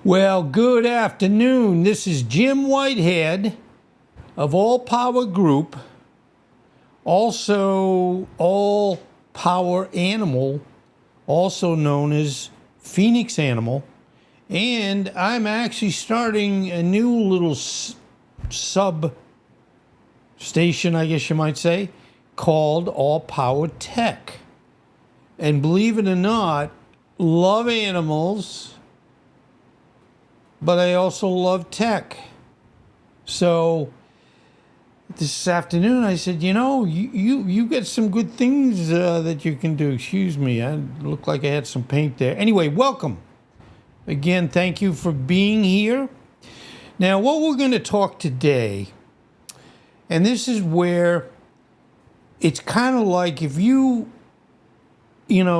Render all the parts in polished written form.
Well, good afternoon. This is Jim Whitehead of All Power Group, also All Power Animal, also known as Phoenix Animal. And I'm actually starting a new little sub station, I guess you might say, called All Power Tech. And believe it or not, love animals, but I also love tech. So this afternoon I said, you got some good things that you can do. Excuse me, I looked like I had some paint there. Anyway, welcome. Again, thank you for being here. Now, what we're going to talk today, and this is where it's kind of like if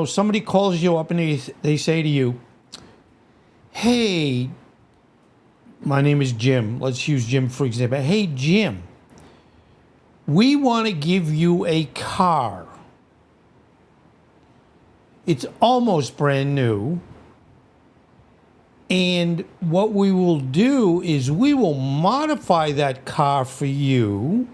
somebody calls you up and they say to you, hey, my name is Jim. Let's use Jim for example. Hey, Jim, we want to give you a car. It's almost brand new. And what we will do is we will modify that car for you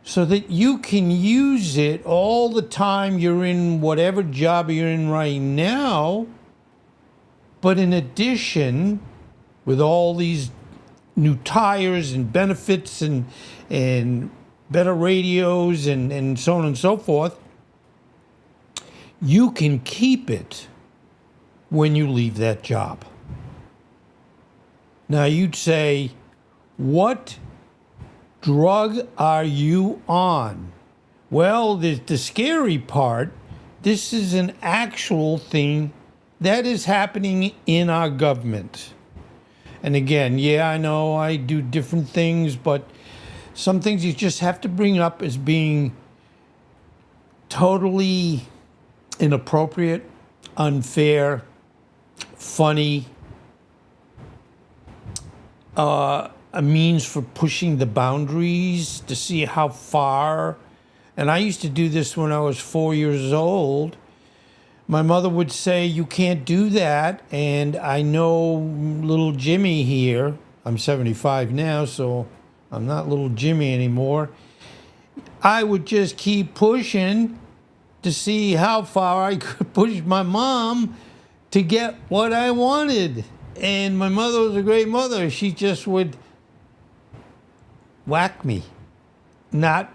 so that you can use it all the time you're in whatever job you're in right now. But in addition, with all these new tires and benefits and better radios and so on and so forth, you can keep it when you leave that job. Now you'd say, what drug are you on? Well, the scary part, this is an actual thing that is happening in our government. And again, yeah, I know I do different things, but some things you just have to bring up as being totally inappropriate, unfair, funny, a means for pushing the boundaries to see how far. And I used to do this when I was 4 years old. My mother would say, you can't do that. And I know little Jimmy here, I'm 75 now, so I'm not little Jimmy anymore. I would just keep pushing to see how far I could push my mom to get what I wanted. And my mother was a great mother. She just would whack me. Not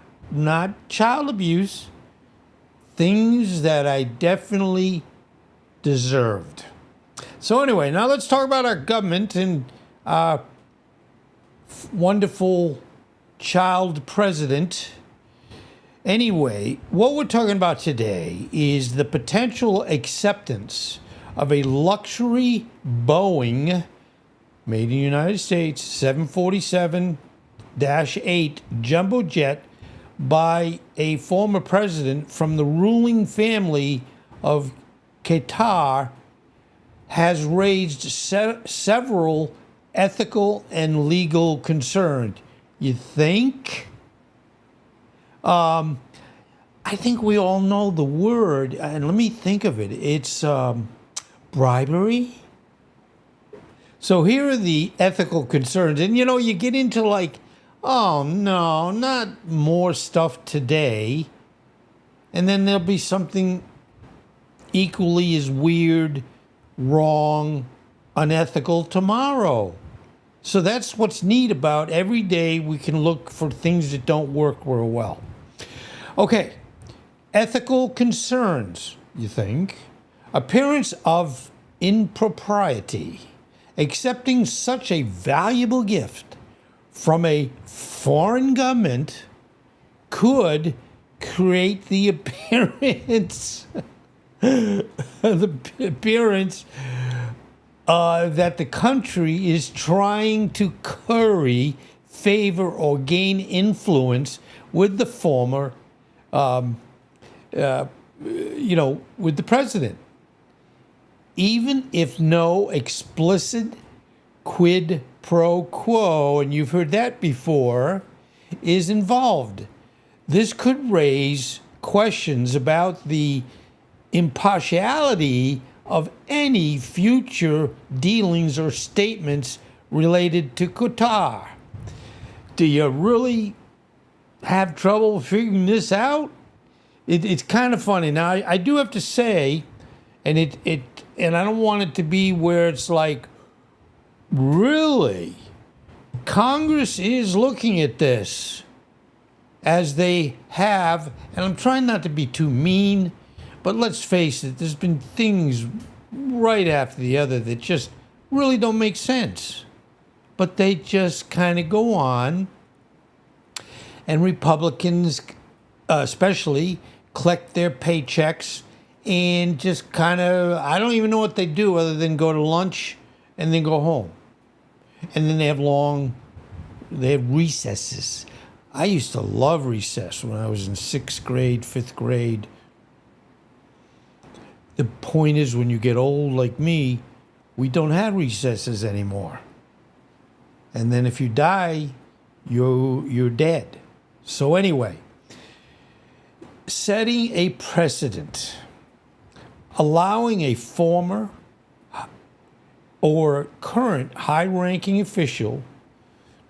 child abuse. Things that I definitely deserved. So anyway, now let's talk about our government and our wonderful child president. Anyway, what we're talking about today is the potential acceptance of a luxury Boeing, made in the United States, 747-8 jumbo jet by a former president from the ruling family of Qatar has raised several ethical and legal concerns. You think? I think we all know the word, and let me think of it. It's bribery. So here are the ethical concerns. And you get into like, oh no, not more stuff today. And then there'll be something equally as weird, wrong, unethical tomorrow. So that's what's neat about every day we can look for things that don't work real well. Okay, ethical concerns, you think? Appearance of impropriety. Accepting such a valuable gift from a foreign government could create the appearance that the country is trying to curry favor or gain influence with the former, with the president. Even if no explicit quid pro quo, and you've heard that before, is involved. This could raise questions about the impartiality of any future dealings or statements related to Qatar. Do you really have trouble figuring this out? It's kind of funny. Now, I do have to say, and and I don't want it to be where it's like, really, Congress is looking at this as they have, and I'm trying not to be too mean, but let's face it, there's been things right after the other that just really don't make sense. But they just kind of go on, and Republicans especially collect their paychecks and just kind of, I don't even know what they do other than go to lunch and then go home. And then they have recesses. I used to love recess when I was in 6th grade, 5th grade. The point is, when you get old like me, we don't have recesses anymore. And then if you die, you're dead. So anyway, setting a precedent, allowing a former or current high-ranking official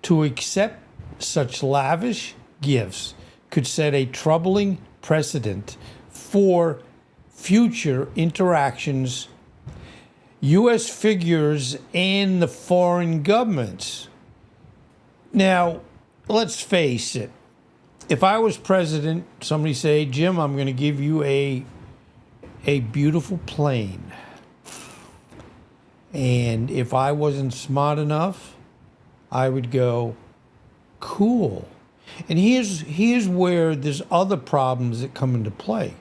to accept such lavish gifts could set a troubling precedent for future interactions, U.S. figures, and the foreign governments. Now, let's face it. If I was president, somebody say, Jim, I'm going to give you a beautiful plane. And if I wasn't smart enough, I would go, cool. And here's where there's other problems that come into play.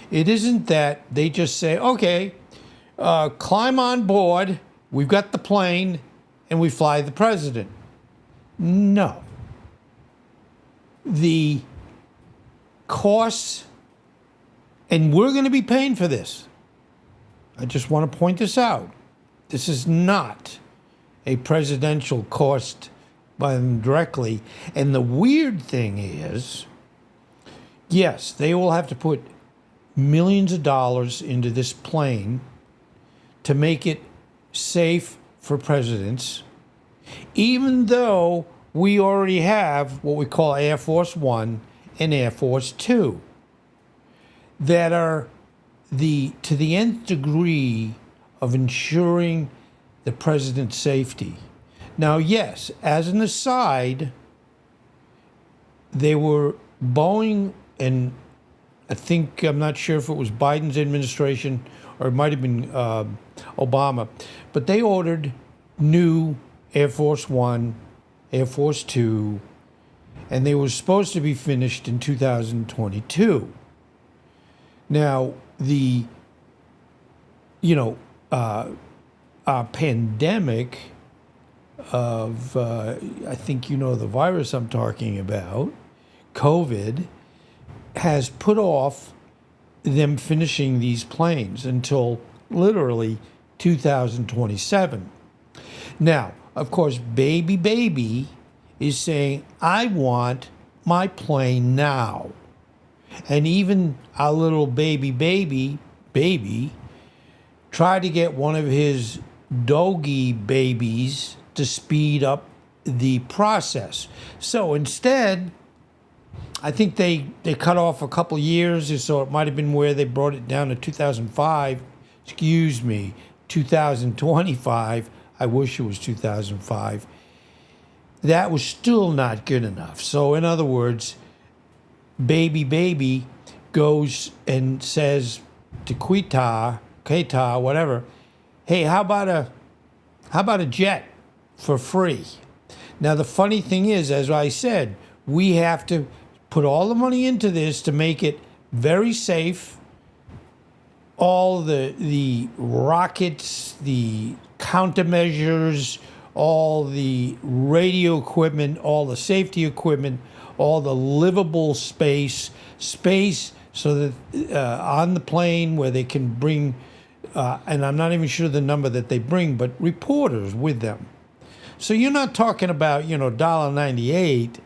It isn't that they just say, okay, climb on board, we've got the plane, and we fly the president. No. The costs, and we're going to be paying for this. I just want to point this out. This is not a presidential cost by them directly. And the weird thing is, yes, they will have to put millions of dollars into this plane to make it safe for presidents, even though we already have what we call Air Force One and Air Force Two that are to the nth degree of ensuring the president's safety. Now, yes, as an aside, they were Boeing, and I'm not sure if it was Biden's administration or it might have been Obama, but they ordered new Air Force One, Air Force Two, and they were supposed to be finished in 2022. Now, the pandemic of, I think the virus I'm talking about, COVID, has put off them finishing these planes until literally 2027. Now, of course, baby is saying, I want my plane now. And even our little baby tried to get one of his doggy babies to speed up the process. So instead, I think they cut off a couple years, or so it might have been where they brought it down to 2025. I wish it was 2005. That was still not good enough. So in other words, baby goes and says to Qatar, whatever, hey, how about a jet for free? Now the funny thing is, as I said, we have to put all the money into this to make it very safe. All the rockets, the countermeasures, all the radio equipment, all the safety equipment, all the livable space so that on the plane where they can bring, and I'm not even sure the number that they bring, but reporters with them. So you're not talking about, $1.98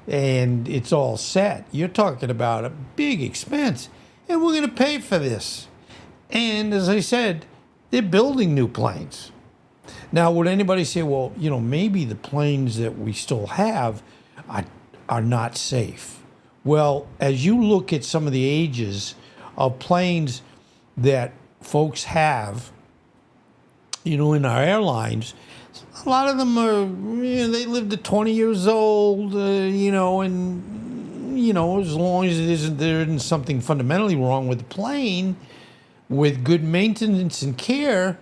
and it's all set. You're talking about a big expense, and we're going to pay for this. And as I said, they're building new planes. Now, would anybody say, well, maybe the planes that we still have are not safe? Well, as you look at some of the ages of planes that folks have, in our airlines, a lot of them are, they lived to 20 years old, and, as long as there isn't something fundamentally wrong with the plane, with good maintenance and care,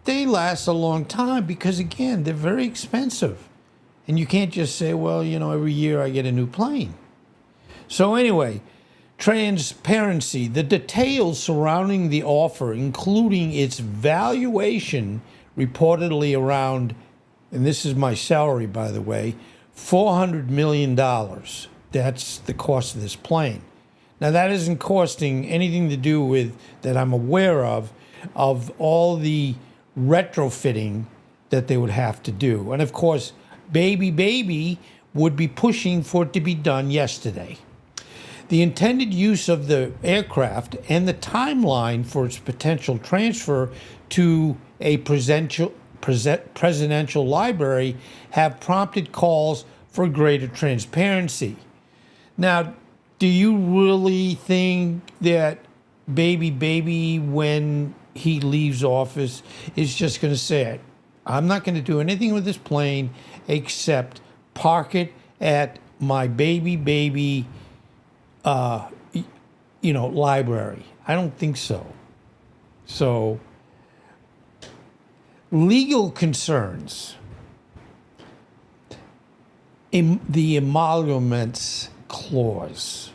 they last a long time because, again, they're very expensive. And you can't just say, well, every year I get a new plane. So anyway, transparency, the details surrounding the offer, including its valuation, reportedly around, and this is my salary, by the way, $400 million. That's the cost of this plane. Now, that isn't costing anything to do with, that I'm aware of all the retrofitting that they would have to do. And of course, baby would be pushing for it to be done yesterday. The intended use of the aircraft and the timeline for its potential transfer to a presidential library have prompted calls for greater transparency. Now, do you really think that baby, when he leaves office, is just going to say, I'm not going to do anything with this plane except park it at my baby, library? I don't think so. So, legal concerns. The emoluments clause.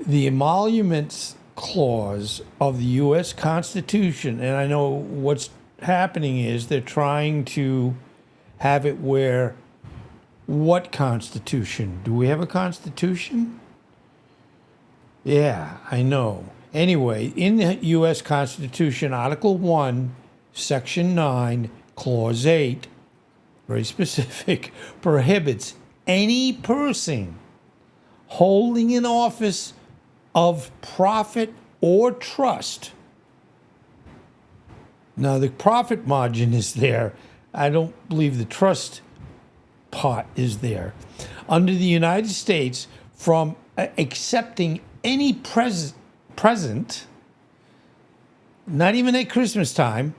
The emoluments clause of the U.S. Constitution, and I know what's happening is they're trying to have it where, what Constitution? Do we have a Constitution? Yeah, I know. Anyway, in the U.S. Constitution, Article 1, Section 9, Clause 8, very specific, prohibits any person holding an office of profit or trust. Now, the profit margin is there. I don't believe the trust part is there. Under the United States, from accepting any present, not even at Christmas time,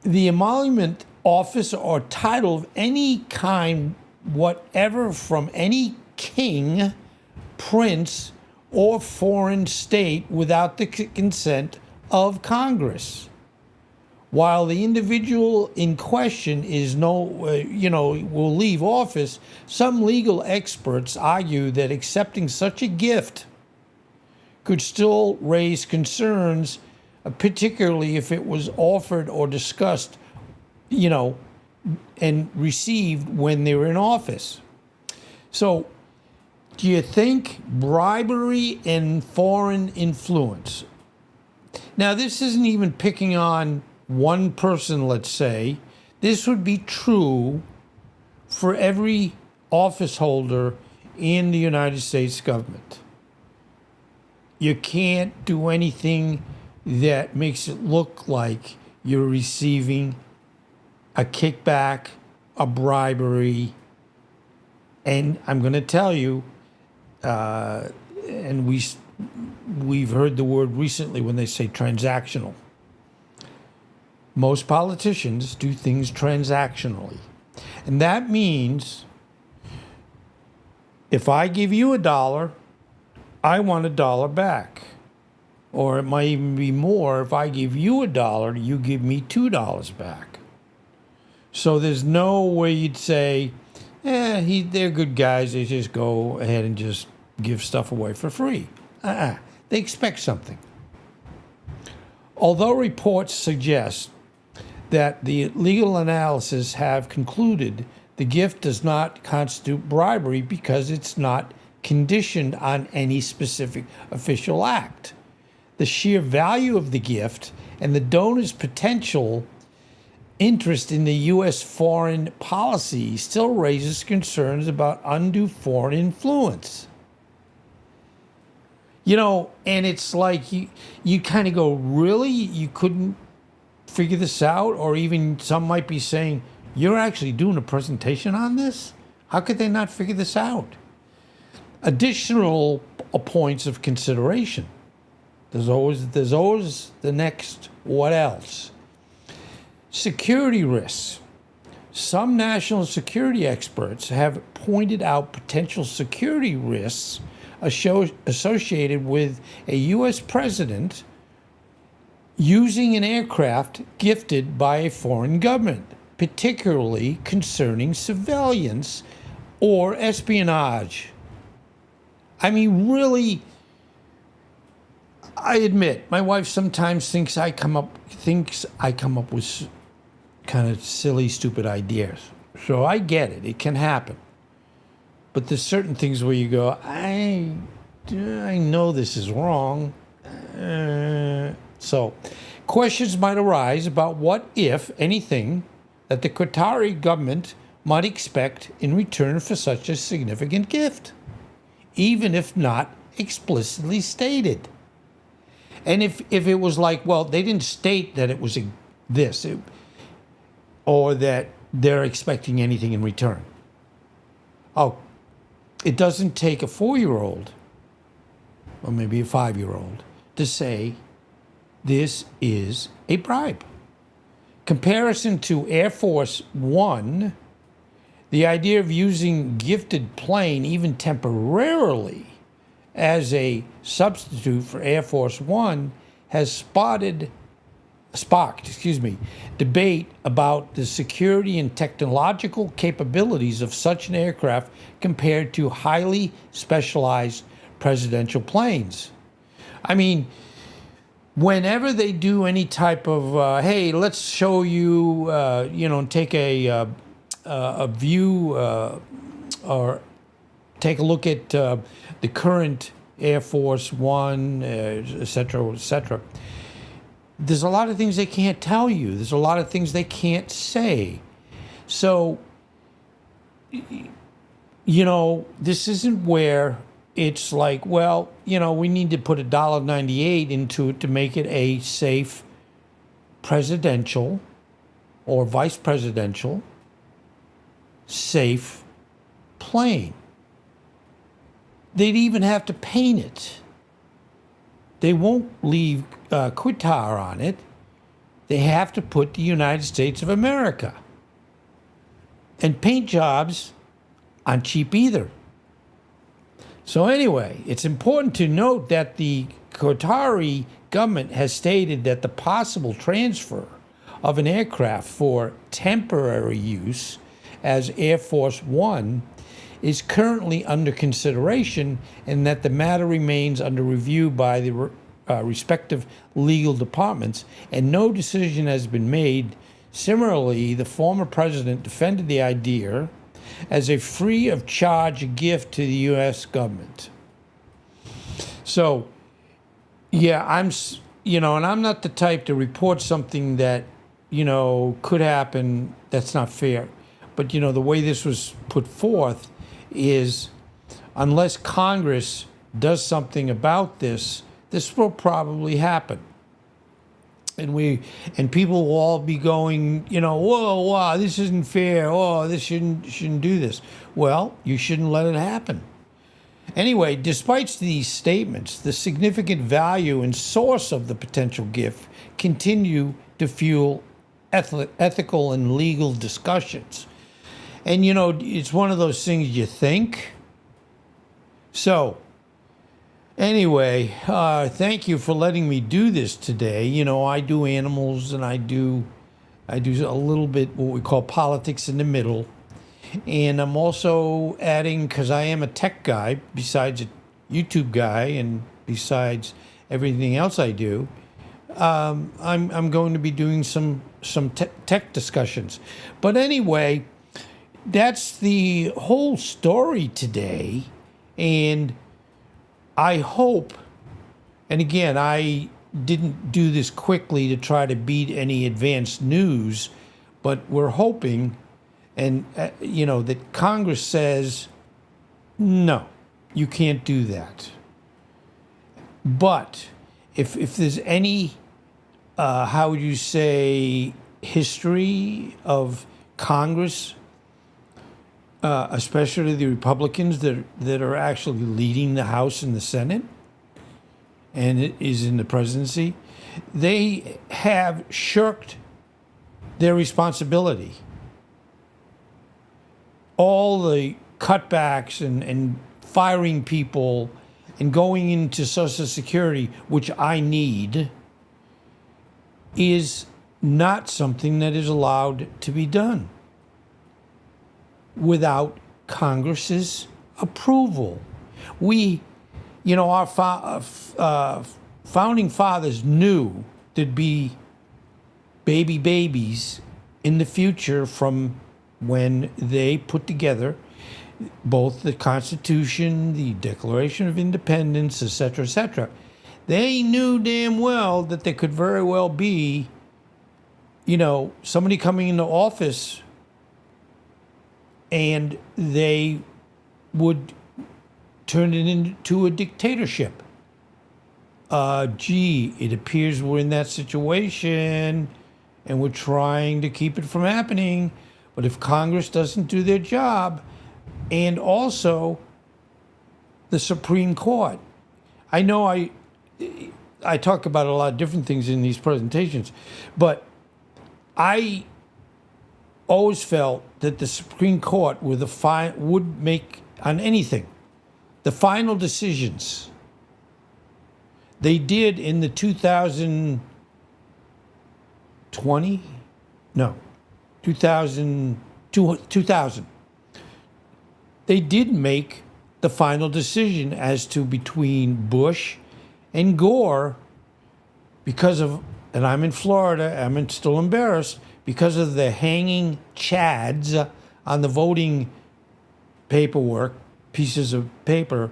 the emolument, office, or title of any kind, whatever, from any king, prince, or foreign state without the consent of Congress. While the individual in question will leave office, some legal experts argue that accepting such a gift could still raise concerns, particularly if it was offered or discussed, and received when they were in office. So, do you think bribery and foreign influence? Now, this isn't even picking on one person, let's say. This would be true for every office holder in the United States government. You can't do anything that makes it look like you're receiving a kickback, a bribery, and I'm going to tell you, and we've heard the word recently when they say transactional. Most politicians do things transactionally. And that means if I give you $1, I want $1 back. Or it might even be more. If I give you $1, you give me $2 back. So there's no way you'd say, they're good guys. They just go ahead and just give stuff away for free. They expect something. Although reports suggest that the legal analysis have concluded the gift does not constitute bribery because it's not conditioned on any specific official act. The sheer value of the gift and the donor's potential interest in the U.S. foreign policy still raises concerns about undue foreign influence. And it's like you kind of go, really? You couldn't figure this out? Or even some might be saying, you're actually doing a presentation on this? How could they not figure this out? Additional points of consideration. There's always the next what else? Security risks. Some national security experts have pointed out potential security risks associated with a U.S. president using an aircraft gifted by a foreign government, particularly concerning surveillance or espionage. I mean, really, I admit, my wife sometimes thinks I come up with kind of silly, stupid ideas. So I get it. It can happen. But there's certain things where you go, I know this is wrong. So questions might arise about what, if anything, that the Qatari government might expect in return for such a significant gift, even if not explicitly stated. And if it was like, well, they didn't state that it was or that they're expecting anything in return. Oh, it doesn't take a 4-year-old or maybe a 5-year-old to say this is a bribe. Comparison to Air Force One, the idea of using gifted plane even temporarily as a substitute for Air Force One has sparked debate about the security and technological capabilities of such an aircraft compared to highly specialized presidential planes. I mean, whenever they do any type of, hey, let's show you, take a view or take a look at the current Air Force One, et cetera, there's a lot of things they can't tell you. There's a lot of things they can't say. So, this isn't where it's like, well, we need to put $1.98 into it to make it a safe presidential or vice presidential safe plane. They'd even have to paint it. They won't leave Qatar on it. They have to put the United States of America. And paint jobs aren't cheap either. So anyway, it's important to note that the Qatari government has stated that the possible transfer of an aircraft for temporary use as Air Force One is currently under consideration and that the matter remains under review by the respective legal departments and no decision has been made. Similarly, the former president defended the idea as a free of charge gift to the U.S. government. So, yeah, and I'm not the type to report something that, could happen that's not fair. But, the way this was put forth is unless Congress does something about this, this will probably happen. And people will all be going, whoa, wow, this isn't fair. Oh, this shouldn't do this. Well, you shouldn't let it happen. Anyway, despite these statements, the significant value and source of the potential gift continue to fuel ethical and legal discussions. And, it's one of those things you think. So, anyway, thank you for letting me do this today. I do animals and I do a little bit what we call politics in the middle. And I'm also adding, because I am a tech guy, besides a YouTube guy and besides everything else I do, I'm going to be doing some tech discussions. But anyway, that's the whole story today. And I hope, and again, I didn't do this quickly to try to beat any advanced news, but we're hoping, and that Congress says, no, you can't do that. But if there's any, how would you say, history of Congress, especially the Republicans that are actually leading the House and the Senate, and it is in the presidency, they have shirked their responsibility. All the cutbacks and firing people and going into Social Security, which I need, is not something that is allowed to be done without Congress's approval. Our founding fathers knew there'd be babies in the future from when they put together both the Constitution, the Declaration of Independence, etc., etc. They knew damn well that there could very well be, somebody coming into office and they would turn it into a dictatorship. It appears we're in that situation and we're trying to keep it from happening. But if Congress doesn't do their job, and also the Supreme Court, I know I talk about a lot of different things in these presentations, but I always felt that the Supreme Court would make on anything the final decisions. They did in the 2000. They did make the final decision as to between Bush and Gore because of, and I'm in Florida, I'm still embarrassed, because of the hanging chads on the voting paperwork, pieces of paper.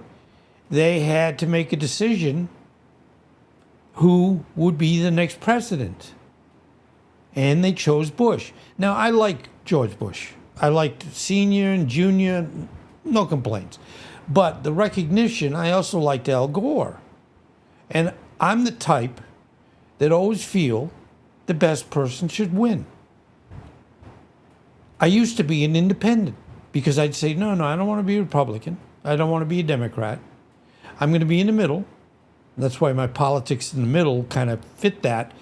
They had to make a decision who would be the next president. And they chose Bush. Now, I like George Bush. I liked senior and junior, no complaints. But the recognition, I also liked Al Gore. And I'm the type that always feel the best person should win. I used to be an independent because I'd say, no, I don't want to be a Republican. I don't want to be a Democrat. I'm going to be in the middle. That's why my politics in the middle kind of fit that.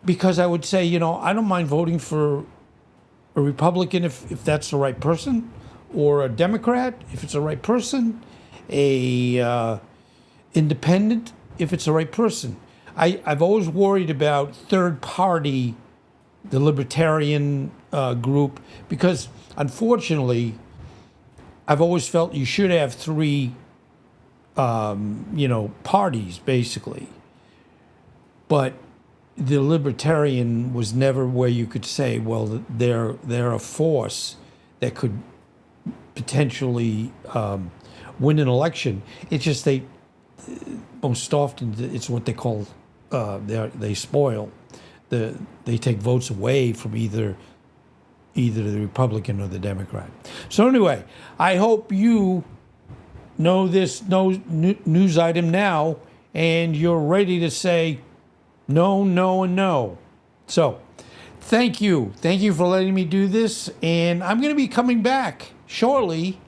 Because I would say, I don't mind voting for a Republican if that's the right person, or a Democrat if it's the right person, a independent if it's the right person. I've always worried about third party, the libertarian group, because unfortunately, I've always felt you should have three, parties basically. But the libertarian was never where you could say, well, they're a force that could potentially win an election. It's just most often it's what they call they spoil. They take votes away from either the Republican or the Democrat. So anyway, I hope you know this news item now, and you're ready to say no, no, and no. So, thank you. Thank you for letting me do this. And I'm going to be coming back shortly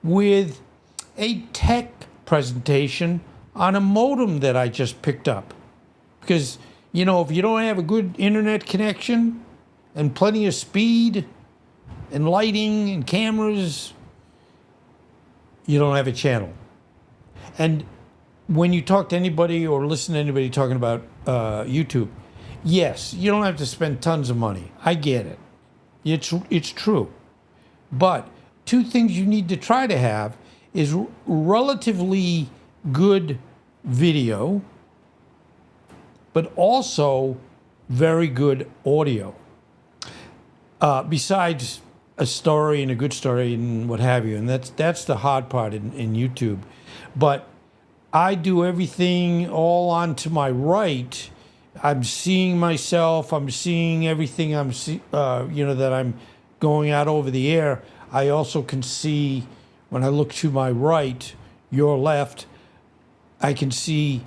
with a tech presentation on a modem that I just picked up. Because, if you don't have a good internet connection and plenty of speed and lighting and cameras, you don't have a channel. And when you talk to anybody or listen to anybody talking about YouTube, yes, you don't have to spend tons of money. I get it. It's true. But two things you need to try to have is relatively good video, but also very good audio. Besides a story and a good story and what have you. And that's the hard part in YouTube. But I do everything all on to my right. I'm seeing myself. I'm seeing everything that I'm going out over the air. I also can see when I look to my right, your left, I can see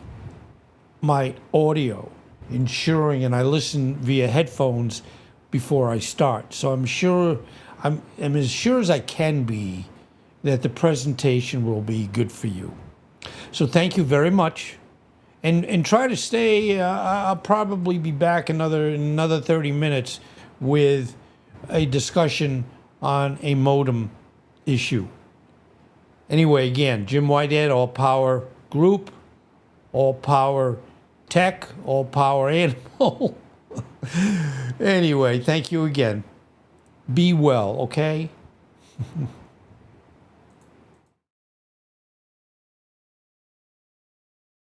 my audio ensuring, and I listen via headphones before I start. So I'm as sure as I can be that the presentation will be good for you. So thank you very much. And try to stay, I'll probably be back another 30 minutes with a discussion on a modem issue. Anyway, again, Jim Whitehead, All Power Group, All Power Tech, All Power Animal. Anyway, thank you again. Be well, okay?